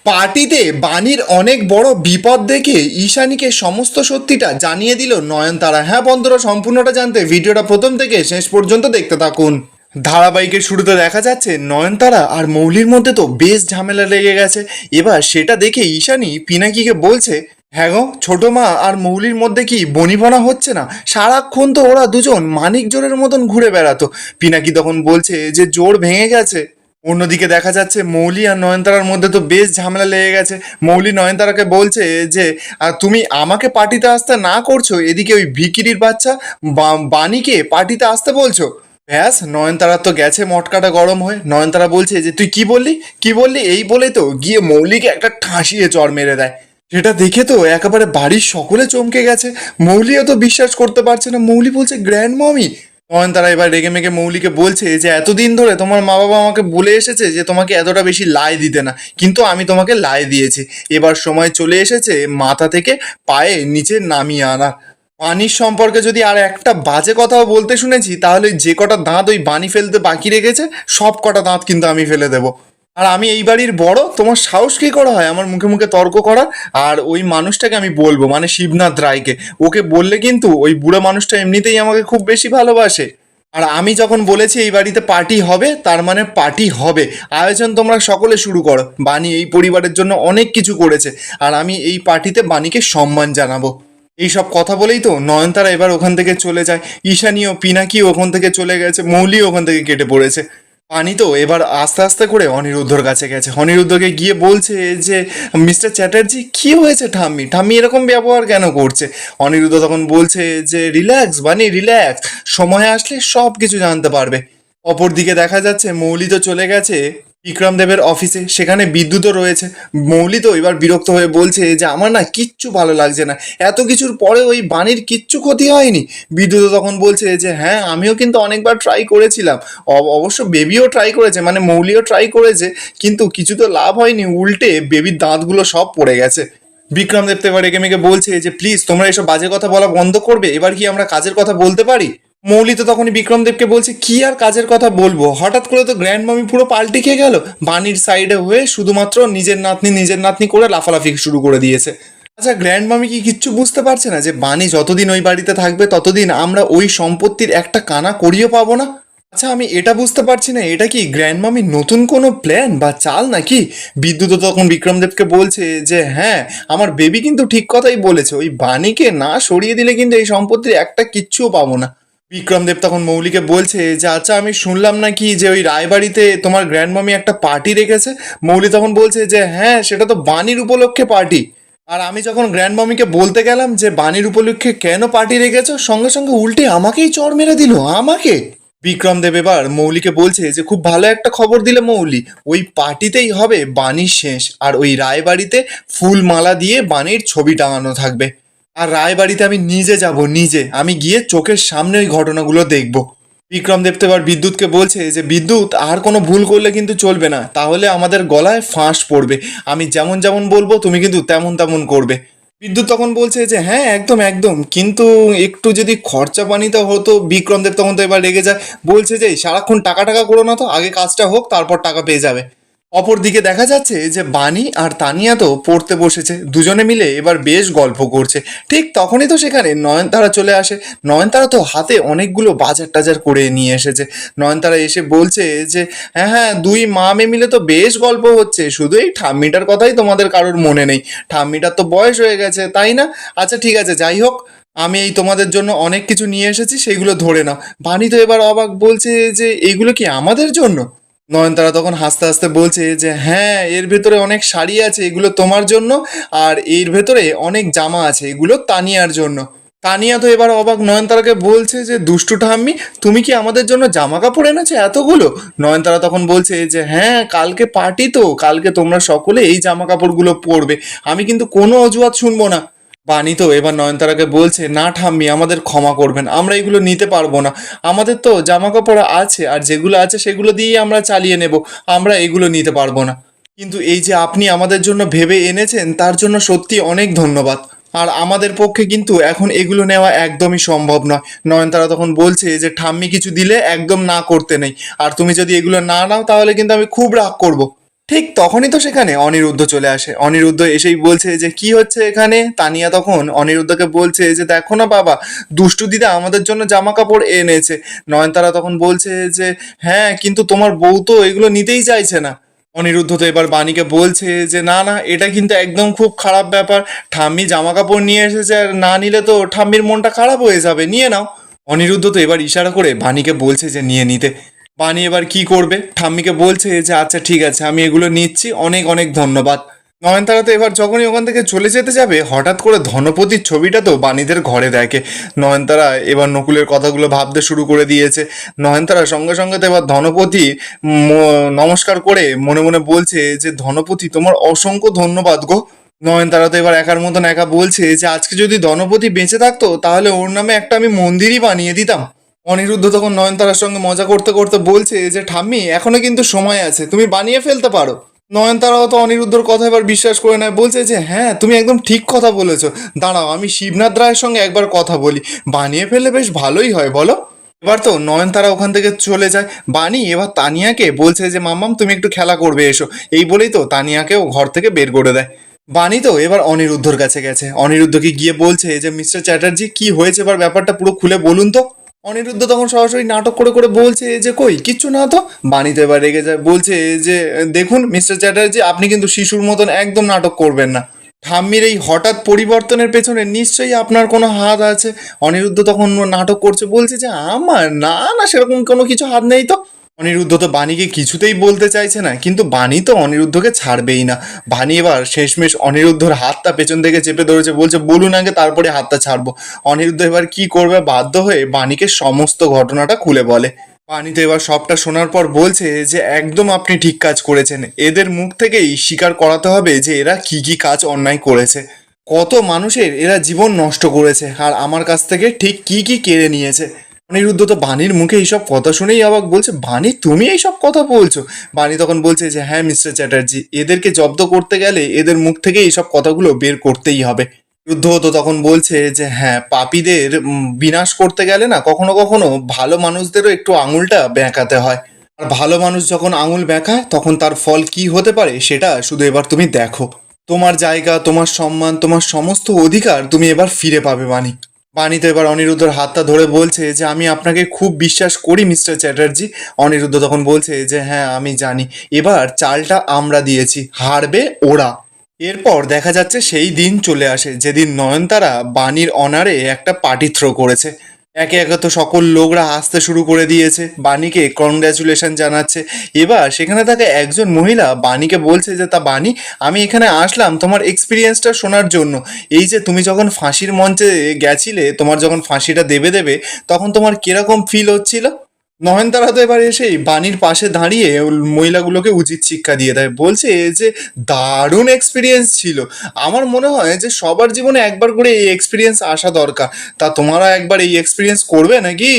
পার্টিতে বাণীর অনেক বড় বিপদ দেখে ঈশানীকে সমস্ত সত্যিটা জানিয়ে দিল নয়নতারা। হ্যাঁ বন্ধুরা, সম্পূর্ণটা জানতে ভিডিওটা প্রথম থেকে শেষ পর্যন্ত দেখতে থাকুন। ধারাবাহিকের শুরুতে দেখা যাচ্ছে নয়নতারা আর মৌলির মধ্যে তো বেশ ঝামেলা লেগে গেছে। এবার সেটা দেখে ঈশানী পিনাকিকে বলছে, হ্যাঁ গো ছোট মা আর মৌলির মধ্যে কি বনিবনা হচ্ছে না? সারাক্ষণ তো ওরা দুজন মানিক জোরের মতন ঘুরে বেড়াতো। পিনাকি তখন বলছে যে জোর ভেঙে গেছে। অন্যদিকে দেখা যাচ্ছে মৌলি আর নয়নতারার মধ্যে তো বেশ ঝামেলা লেগে গেছে। মৌলি নয়নতারাকে বলছে যে তুমি আমাকে পার্টিতে আসতে না করছো, এদিকে ওই ভিকিরির বাচ্চা বাণীকে পার্টিতে আসতে বলছো। ব্যাস, নয়নতারা তো গেছে মটকাটা গরম হয়ে। নয়নতারা বলছে যে তুই কি বললি কি বললি, এই বলে তো গিয়ে মৌলিকে একটা ঠাঁসিয়ে চড় মেরে দেয়। সেটা দেখে তো একেবারে বাড়ির সকলে চমকে গেছে। মৌলিও তো বিশ্বাস করতে পারছে না। মৌলি বলছে গ্র্যান্ড মমি। নয়নতারা এবার রেগে মেগে মৌলিকে বলছে যে এতদিন ধরে তোমার মা বাবা আমাকে বলে এসেছে যে তোমাকে এতটা বেশি লাই দিতে না, কিন্তু আমি তোমাকে লাই দিয়েছি। এবার সময় চলে এসেছে মাথা থেকে পায়ে নিচে নামিয়ে আনা। বাণীর সম্পর্কে যদি আর একটা বাজে কথাও বলতে শুনেছি, তাহলে যে কটা দাঁত ওই বাণী ফেলতে বাকি রেখেছে সব কটা দাঁত কিন্তু আমি ফেলে দেবো। আর আমি এই বাড়ির বড়, তোমার সাহস কী করা হয় আমার মুখে মুখে তর্ক করার? আর ওই মানুষটাকে আমি বলবো, মানে শিবনাথ রায়কে, ওকে বললে কিন্তু ওই বুড়ো মানুষটা এমনিতেই আমাকে খুব বেশি ভালোবাসে। আর আমি যখন বলেছি এই বাড়িতে পার্টি হবে, তার মানে পার্টি হবে। আয়োজন তোমরা সকলে শুরু করো। বাণী এই পরিবারের জন্য অনেক কিছু করেছে, আর আমি এই পার্টিতে বাণীকে সম্মান জানাবো। এইসব কথা বলেই তো নয়নতারা এবার ওখান থেকে চলে যায়। ঈশানীও পিনাকিও ওখান থেকে চলে গেছে, মৌলিও ওখান থেকে কেটে পড়েছে। পানি তো এবার আস্তে আস্তে করে অনিরুদ্ধর কাছে গেছে। অনিরুদ্ধকে গিয়ে বলছে যে মিস্টার চ্যাটার্জি কি হয়েছে, ঠাম্মি ঠাম্মি এরকম ব্যবহার কেন করছে? অনিরুদ্ধ তখন বলছে যে রিল্যাক্স বানি রিল্যাক্স, সময় আসলে সব কিছু জানতে পারবে। অপরদিকে দেখা যাচ্ছে মৌলি তো চলে গেছে বিক্রম দেবের অফিসে, সেখানে বিদ্যুৎও রয়েছে। মৌলি তো এবার বিরক্ত হয়ে বলছে যে আমার না কিচ্ছু ভালো লাগছে না, এত কিছুর পরে ওই বাণীর কিচ্ছু ক্ষতি হয়নি। বিদ্যুৎ তখন বলছে যে হ্যাঁ আমিও কিন্তু অনেকবার ট্রাই করেছিলাম, অবশ্য বেবিও ট্রাই করেছে, মানে মৌলিও ট্রাই করেছে, কিন্তু কিছু তো লাভ হয়নি, উল্টে বেবির দাঁতগুলো সব পড়ে গেছে। বিক্রম দেব তো এবার রেগে মেগে বলছে যে প্লিজ তোমরা এসব বাজে কথা বলা বন্ধ করবে, এবার কি আমরা কাজের কথা বলতে পারি? মৌলি তো তখনই বিক্রম দেবকে বলছে কি আর কাজের কথা বলবো, হঠাৎ করে তো গ্র্যান্ড মামি পুরো পাল্টি খেয়ে গেল, বাণীর সাইডে হয়ে শুধুমাত্র নিজের নাতনি করে লাফালাফি শুরু করে দিয়েছে। আচ্ছা, গ্র্যান্ড মামি কি কিচ্ছু বুঝতে পারছে না যে বাণী যতদিন ওই বাড়িতে থাকবে ততদিন আমরা ওই সম্পত্তির একটা কানা করিও পাবো না? আচ্ছা, আমি এটা বুঝতে পারছি না, এটা কি গ্র্যান্ড মামির নতুন কোনো প্ল্যান বা চাল নাকি? বিদ্যুৎ তখন বিক্রমদেবকে বলছে যে হ্যাঁ আমার বেবি কিন্তু ঠিক কথাই বলেছে, ওই বাণীকে না সরিয়ে দিলে কিন্তু এই সম্পত্তির একটা কিচ্ছুও পাবো না। বিক্রমদেব তখন মৌলিকে বলছে যে আচ্ছা আমি শুনলাম নাকি যে ওই রায়বাড়িতে তোমার গ্র্যান্ড মামি একটা পার্টি রেখেছে। মৌলি তখন বলছে যে হ্যাঁ সেটা তো বাণীর উপলক্ষে পার্টি। আর আমি যখন গ্র্যান্ড মামিকে বলতে গেলাম যে বাণীর উপলক্ষে কেন পার্টি রেখেছো, সঙ্গে সঙ্গে উল্টে আমাকেই চড় মেরে দিল, আমাকে। বিক্রম দেব এবার মৌলিকে বলছে যে খুব ভালো একটা খবর দিলে মৌলি, ওই পার্টিতেই হবে বাণীর শেষ, আর ওই রায়বাড়িতে ফুল মালা দিয়ে বাণীর ছবি টাঙানো থাকবে। আর রায়বাড়িতে আমি নিজে যাব, নিজে আমি গিয়ে চোখের সামনে ওই ঘটনাগুলো দেখব। বিক্রম দেব তো এবার বিদ্যুৎকে বলছে যে বিদ্যুৎ আর কোনো ভুল করলে কিন্তু চলবে না, তাহলে আমাদের গলায় ফাঁস পড়বে। আমি যেমন যেমন বলবো তুমি কিন্তু তেমন তেমন করবে। বিদ্যুৎ তখন বলছে যে হ্যাঁ একদম একদম, কিন্তু একটু যদি খরচা পানিতে হতো। বিক্রম দেব তখন তো এবার রেগে যায়, বলছে যে সারাক্ষণ টাকা টাকা করো না তো, আগে কাজটা হোক তারপর টাকা পেয়ে যাবে। অপরদিকে দেখা যাচ্ছে যে বানি আর তানিয়া তো পড়তে বসেছে, দুজনে মিলে এবার বেশ গল্প করছে। ঠিক তখনই তো সেখানে নয়নতারা চলে আসে। নয়নতারা তো হাতে অনেকগুলো বাজার টাজার করে নিয়ে এসেছে। নয়নতারা এসে বলছে যে হ্যাঁ হ্যাঁ দুই মা মেয়ে মিলে তো বেশ গল্প হচ্ছে, শুধু এই ঠাম্মিটার কথাই তোমাদের কারোর মনে নেই। ঠাম্মিটার তো বয়স হয়ে গেছে তাই না? আচ্ছা ঠিক আছে, যাই হোক, আমি এই তোমাদের জন্য অনেক কিছু নিয়ে এসেছি, সেইগুলো ধরে নাও। বানি তো এবার অবাক, বলছে যে এইগুলো কি আমাদের জন্য? নয়নতারা তখন হাসতে হাসতে বলছে যে হ্যাঁ এর ভেতরে অনেক শাড়ি আছে, এগুলো তোমার জন্য, আর এর ভেতরে অনেক জামা আছে, এগুলো তানিয়ার জন্য। তানিয়া তো এবার অবাক, নয়নতারাকে বলছে যে দুষ্টু ঠাম্মি তুমি কি আমাদের জন্য জামা কাপড় এনেছো এতগুলো? নয়নতারা তখন বলছে যে হ্যাঁ কালকে পার্টি তো, কালকে তোমরা সকলে এই জামা কাপড়গুলো পরবে, আমি কিন্তু কোনো অজুহাত শুনবো না। বানি তো এবার নয়নতারাকে বলছে না ঠাম্মি আমাদের ক্ষমা করবেন, আমরা এগুলো নিতে পারবো না, আমাদের তো জামা কাপড় আছে, আর যেগুলো আছে সেগুলো দিয়েই আমরা চালিয়ে নেব, আমরা এগুলো নিতে পারবো না। কিন্তু এই যে আপনি আমাদের জন্য ভেবে এনেছেন তার জন্য সত্যি অনেক ধন্যবাদ, আর আমাদের পক্ষে কিন্তু এখন এগুলো নেওয়া একদমই সম্ভব নয়। নয়নতারা তখন বলছে যে ঠাম্মি কিছু দিলে একদম না করতে নেই, আর তুমি যদি এগুলো না নাও তাহলে কিন্তু আমি খুব রাগ করব। ঠিক তখনই তো সেখানে অনিরুদ্ধ চলে আসে। অনিরুদ্ধ এসেই বলছে যে কি হচ্ছে এখানে। তানিয়া তখন অনিরুদ্ধকে বলছে যে দেখো না বাবা, দুষ্টু দিদা আমাদের জন্য জামা কাপড় এনেছে। নয়নতারা তখন বলছে যে হ্যাঁ, কিন্তু তোমার বউ তো এগুলো নিতেই চাইছে না। অনিরুদ্ধ তো এবার বাণীকে বলছে যে না না, এটা কিন্তু একদম খুব খারাপ ব্যাপার। ঠাম্মি জামা কাপড় নিয়ে এসেছে, আর না নিলে তো ঠাম্মির মনটা খারাপ হয়ে যাবে, নিয়ে নাও। অনিরুদ্ধ তো এবার ইশারা করে বাণীকে বলছে যে নিয়ে নিতে। বাণী এবার কি করবে, ঠাম্মিকে বলছে যে আচ্ছা ঠিক আছে, আমি এগুলো নিচ্ছি, অনেক অনেক ধন্যবাদ। নয়নতারা তো এবার যখনই ওখান থেকে চলে যেতে যাবে, হঠাৎ করে ধনপতির ছবিটা তো বাণীদের ঘরে দেখে। নয়নতারা এবার নকুলের কথাগুলো ভাবতে শুরু করে দিয়েছে। নয়নতারা সঙ্গে সঙ্গে তো এবার ধনপতি নমস্কার করে মনে মনে বলছে যে ধনপতি তোমার অসংখ্য ধন্যবাদ গো। নয়নতারা তো এবার একার মতন একা বলছে যে আজকে যদি ধনপতি বেঁচে থাকতো তাহলে ওর নামে একটা আমি মন্দিরই বানিয়ে দিতাম। অনিরুদ্ধ তখন নয়নতারার সঙ্গে মজা করতে করতে বলছে যে ঠাম্মি এখনো কিন্তু সময় আছে, তুমি বানিয়ে ফেলতে পারো। নয়নতারাও তো অনিরুদ্ধর কথা এবার বিশ্বাস করে নেয়, বলছে যে হ্যাঁ তুমি একদম ঠিক কথা বলেছো, দাঁড়াও আমি শিবনাথ রায়ের সঙ্গে একবার কথা বলি, বানিয়ে ফেললে বেশ ভালোই হয় বলো। এবার তো নয়নতারা ওখান থেকে চলে যায়। বাণী এবার তানিয়াকে বলছে যে মাম্মাম তুমি একটু খেলা করবে এসো, এই বলেই তো তানিয়াকেও ঘর থেকে বের করে দেয়। বাণী তো এবার অনিরুদ্ধর কাছে গেছে, অনিরুদ্ধকে গিয়ে বলছে যে মিস্টার চ্যাটার্জি কি হয়েছে এবার ব্যাপারটা পুরো খুলে বলুন তো। অনিরুদ্ধ তখন সরাসরি নাটক করে করে বলছে যে কই কিচ্ছু না তো। বাণী তো এবার রেগে যায়, বলছে যে দেখুন মিস্টার চ্যাটার্জি, আপনি কিন্তু শিশুর মতন একদম নাটক করবেন না। ঠাম্মির এই হঠাৎ পরিবর্তনের পেছনে নিশ্চয়ই আপনার কোনো হাত আছে। অনিরুদ্ধ তখন নাটক করছে, বলছে যে আমার না না, সেরকম কোনো কিছু হাত নেই তো। অনিরুদ্ধ তো বাণীকে কিছুতেই বলতে চাইছে না, কিন্তু বাণী তো অনিরুদ্ধকে ছাড়বেই না। বাণী এবার শেষমেশ অনিরুদ্ধর হাতটা পেছন থেকে চেপে ধরেছে, বলছে বলুন আগে তারপরে হাতটা ছাড়বো। অনিরুদ্ধ এবার কি করবে, বাধ্য হয়ে বাণীকে সমস্ত ঘটনাটা খুলে বলে। বাণী তো এবার সবটা শোনার পর বলছে যে একদম আপনি ঠিক কাজ করেছেন, এদের মুখ থেকেই স্বীকার করাতে হবে যে এরা কি কি কাজ অন্যায় করেছে, কত মানুষের এরা জীবন নষ্ট করেছে, আর আমার কাছ থেকে ঠিক কি কি কেড়ে নিয়েছে। অনিরুদ্ধ তো বাণীর মুখে এইসব কথা শুনেই অবাক, বলছে বাণী তুমি এইসব কথা বলছো। বাণী তখন বলছে যে হ্যাঁ মিস্টার চ্যাটার্জি, এদেরকে জব্দ করতে গেলে এদের মুখ থেকে এইসব কথাগুলো বের করতেই হবে। যুদ্ধ তো তখন বলছে যে হ্যাঁ, পাপীদের বিনাশ করতে গেলে না কখনো কখনো ভালো মানুষদেরও একটু আঙুলটা বেঁকাতে হয়। আর ভালো মানুষ যখন আঙুল বেঁকায় তখন তার ফল কি হতে পারে সেটা শুধু এবার তুমি দেখো। তোমার জায়গা, তোমার সম্মান, তোমার সমস্ত অধিকার তুমি এবার ফিরে পাবে বাণী। বাণী তো এবার অনিরুদ্ধর হাতটা ধরে বলছে যে আমি আপনাকে খুব বিশ্বাস করি মিস্টার চ্যাটার্জি। অনিরুদ্ধ তখন বলছে যে হ্যাঁ আমি জানি, এবার চালটা আমরা দিয়েছি, হারবে ওরা। এরপর দেখা যাচ্ছে সেই দিন চলে আসে যেদিন নয়নতারা বাণীর অনারে একটা পার্টি থ্রো করেছে। একে একে তো সকল লোকরা আসতে শুরু করে দিয়েছে, বাণীকে কংগ্র্যাচুলেশন জানাচ্ছে। এবার সেখানে থাকা একজন মহিলা বাণীকে বলছে যে তা বাণী, আমি এখানে আসলাম তোমার এক্সপিরিয়েন্সটা শোনার জন্য। এই যে তুমি যখন ফাঁসির মঞ্চে গেছিলে, তোমার যখন ফাঁসিটা দেবে দেবে তখন তোমার কিরকম ফিল হচ্ছিল। নয়নতারা তো এবার এসেই বাণীর পাশে দাঁড়িয়ে মহিলাগুলোকে উচিত শিক্ষা দিয়ে দেয়, বলছে যে দারুণ এক্সপিরিয়েন্স ছিল, আমার মনে হয় যে সবার জীবনে একবার করে এই এক্সপিরিয়েন্স আসা দরকার। তা তোমরা একবার এই এক্সপিরিয়েন্স করবে নাকি।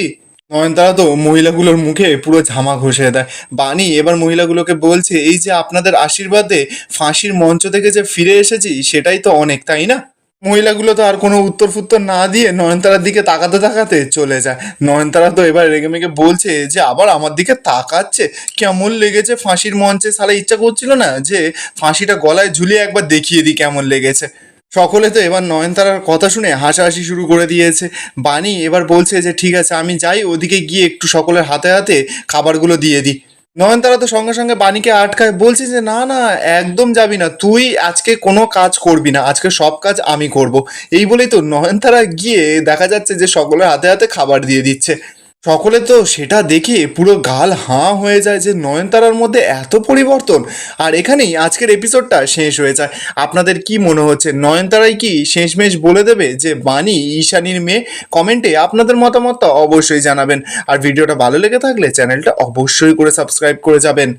নয়নতারা তো মহিলাগুলোর মুখে পুরো ঝামা ঘষে দেয়। বাণী এবার মহিলাগুলোকে বলছে এই যে আপনাদের আশীর্বাদে ফাঁসির মঞ্চ থেকে যে ফিরে এসেছি সেটাই তো অনেক, তাই না। মহিলাগুলো তো আর কোনো উত্তর ফুত্তর না দিয়ে নয়নতারার দিকে তাকাতে তাকাতে চলে যায়। নয়নতারা তো এবার রেগে মেগে বলছে যে আবার আমার দিকে তাকাচ্ছে, কেমন লেগেছে ফাঁসির মঞ্চে, সালা ইচ্ছা করছিল না যে ফাঁসিটা গলায় ঝুলিয়ে একবার দেখিয়ে দিই কেমন লেগেছে। সকলে তো এবার নয়নতারার কথা শুনে হাসাহাসি শুরু করে দিয়েছে। বাণী এবার বলছে যে ঠিক আছে আমি যাই, ওদিকে গিয়ে একটু সকলের হাতে হাতে খাবারগুলো দিয়ে দিই। নয়নতারা তো সঙ্গে সঙ্গে বাণীকে আটকায়, বলছে যে না না একদম যাবি না, তুই আজকে কোনো কাজ করবি না, আজকে সব কাজ আমি করব। এই বলেই তো নয়নতারা গিয়ে দেখা যাচ্ছে যে সকলের হাতে হাতে খাবার দিয়ে দিচ্ছে। সকলে তো সেটা দেখে পুরো গাল হাঁ হয়ে যায় যে নয়নতারার মধ্যে এত পরিবর্তন। আর এখানেই আজকের এপিসোডটা শেষ হয়ে যায়। আপনাদের কি মনে হচ্ছে, নয়নতারাই কি শেষমেশ বলে দেবে যে বাণী ঈশানীর মেয়ে? কমেন্টে আপনাদের মতামতটা অবশ্যই জানাবেন। আর ভিডিওটা ভালো লেগে থাকলে চ্যানেলটা অবশ্যই করে সাবস্ক্রাইব করে যাবেন।